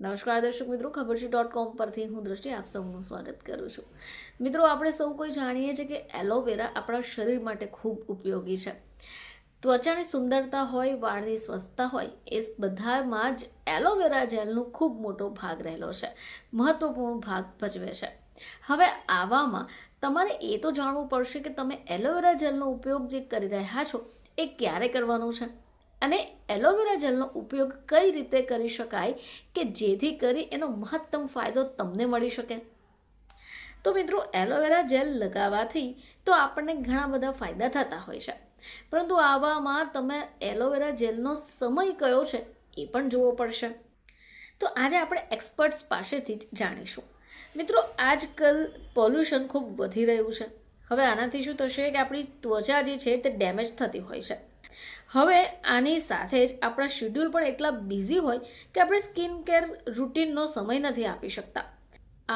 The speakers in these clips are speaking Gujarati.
નમસ્કાર દર્શક મિત્રો, ખબર છે .com પરથી હું દ્રષ્ટિ આપ સૌનું સ્વાગત કરું છું. મિત્રો, આપણે સૌ કોઈ જાણીએ છીએ કે એલોવેરા આપણા શરીર માટે ખૂબ ઉપયોગી છે. ત્વચાની સુંદરતા હોય, વાળની સ્વચ્છતા હોય, એ બધામાં જ એલોવેરા જેલનો ખૂબ મોટો ભાગ રહેલો છે, મહત્વપૂર્ણ ભાગ ભજવે છે. હવે આવામાં તમારે એ તો જાણવું પડશે કે તમે એલોવેરા જેલનો ઉપયોગ જે કરી રહ્યા છો એ ક્યારે કરવાનો છે અને એલોવેરા જેલનો ઉપયોગ કઈ રીતે કરી શકાય કે જેથી કરી એનો મહત્તમ ફાયદો તમને મળી શકે. તો મિત્રો, એલોવેરા જેલ લગાવવાથી તો આપણને ઘણા બધા ફાયદા થતા હોય છે, પરંતુ આવામાં તમે એલોવેરા જેલનો સમય કયો છે એ પણ જોવો પડશે. તો આજે આપણે એક્સપર્ટ્સ પાસેથી જ જાણીશું. મિત્રો, આજકાલ પોલ્યુશન ખૂબ વધી રહ્યું છે. હવે આનાથી શું થશે કે આપણી ત્વચા જે છે તે ડેમેજ થતી હોય છે. હવે આની સાથે જ આપણા શેડ્યુલ પણ એટલા બિઝી હોય કે આપણે સ્કિન કેર રૂટીનનો સમય નથી આપી શકતા.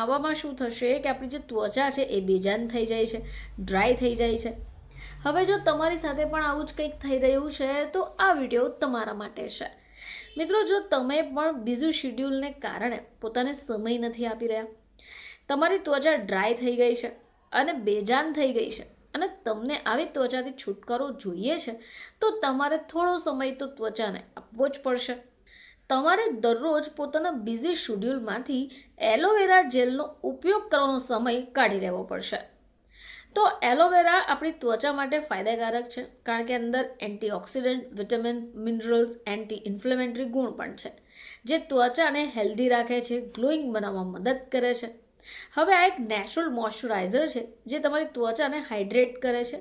આવામાં શું થશે કે આપણી જે ત્વચા છે એ બેજાન થઈ જાય છે, ડ્રાય થઈ જાય છે. હવે જો તમારી સાથે પણ આવું જ કંઈક થઈ રહ્યું છે તો આ વિડીયો તમારા માટે છે. મિત્રો, જો તમે પણ બિઝી શેડ્યુલને કારણે પોતાને સમય નથી આપી રહ્યા, તમારી ત્વચા ડ્રાય થઈ ગઈ છે અને બેજાન થઈ ગઈ છે અને તમને આવી ત્વચાથી છુટકારો જોઈએ છે, તો તમારે થોડો સમય તો ત્વચાને આપવો જ પડશે. તમારે દરરોજ પોતાના બિઝી શેડ્યુલમાંથી એલોવેરા જેલનો ઉપયોગ કરવાનો સમય કાઢી લેવો પડશે. તો એલોવેરા આપણી ત્વચા માટે ફાયદાકારક છે, કારણ કે અંદર antioxidant, vitamins, minerals, anti inflammatory ગુણ પણ છે, જે ત્વચાને હેલ્ધી રાખે છે, ગ્લોઈંગ બનાવવામાં મદદ કરે છે. હવે આ એક નેચરલ મોઇશ્ચરાઇઝર છે જે તમારી ત્વચાને હાઇડ્રેટ કરે છે,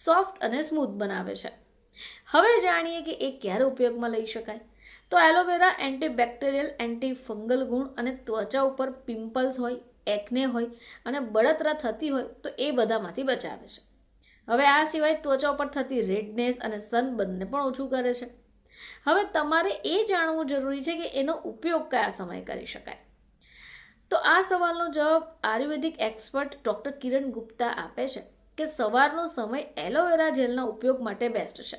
સોફ્ટ અને સ્મૂથ બનાવે છે. હવે જાણીએ કે એ ક્યારે ઉપયોગમાં લઈ શકાય. તો એલોવેરા એન્ટીબેક્ટેરિયલ, એન્ટી ફંગલ ગુણ અને ત્વચા ઉપર પિમ્પલ્સ હોય, એકને હોય અને બળતરા થતી હોય તો એ બધામાંથી બચાવે છે. હવે આ સિવાય ત્વચા ઉપર થતી રેડનેસ અને સનબર્નને પણ ઓછું કરે છે. હવે તમારે એ જાણવું જરૂરી છે કે એનો ઉપયોગ કયા સમયે કરી શકાય. તો આ સવાલનો જવાબ આયુર્વેદિક એક્સપર્ટ ડૉક્ટર કિરણ ગુપ્તા આપે છે કે સવારનો સમય એલોવેરા જેલના ઉપયોગ માટે બેસ્ટ છે,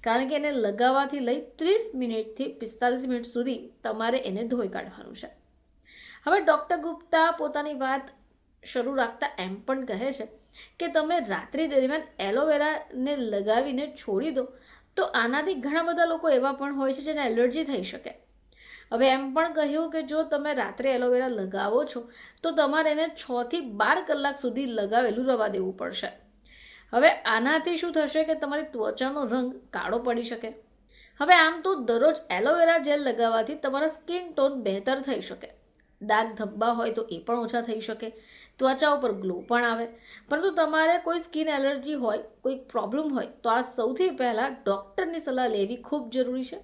કારણ કે એને લગાવવાથી લઈ 30 મિનિટથી 45 મિનિટ સુધી તમારે એને ધોઈ કાઢવાનું છે. હવે ડૉક્ટર ગુપ્તા પોતાની વાત શરૂ રાખતા એમ પણ કહે છે કે તમે રાત્રિ દરમિયાન એલોવેરાને લગાવીને છોડી દો તો આનાથી ઘણા બધા લોકો એવા પણ હોય છે જેને એલર્જી થઈ શકે. હવે એમ પણ કહ્યું કે જો તમે રાત્રે એલોવેરા લગાવો છો તો તમારે એને 6 થી 12 કલાક સુધી લગાવેલું રવા દેવું પડશે. હવે આનાથી શું થશે કે તમારી ત્વચાનો રંગ કાળો પડી શકે. હવે આમ તો દરરોજ એલોવેરા જેલ લગાવવાથી તમારા સ્કિન ટોન બહેતર થઈ શકે, દાગ ધબ્બા હોય તો એ પણ ઓછા થઈ શકે, ત્વચા ઉપર ગ્લો પણ આવે. પરંતુ તમારે કોઈ સ્કિન એલર્જી હોય, કોઈ પ્રોબ્લેમ હોય તો આ સૌથી પહેલાં ડૉક્ટરની સલાહ લેવી ખૂબ જરૂરી છે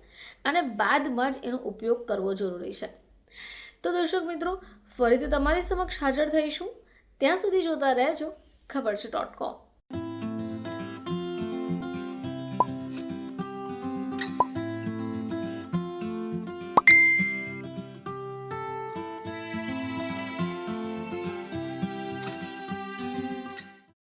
અને બાદમાં જ એનો ઉપયોગ કરવો જરૂરી છે. તો દર્શક મિત્રો, ફરીથી તમારી સમક્ષ હાજર થઈશું. ત્યાં સુધી જોતા રહેજો ખબર છે .com.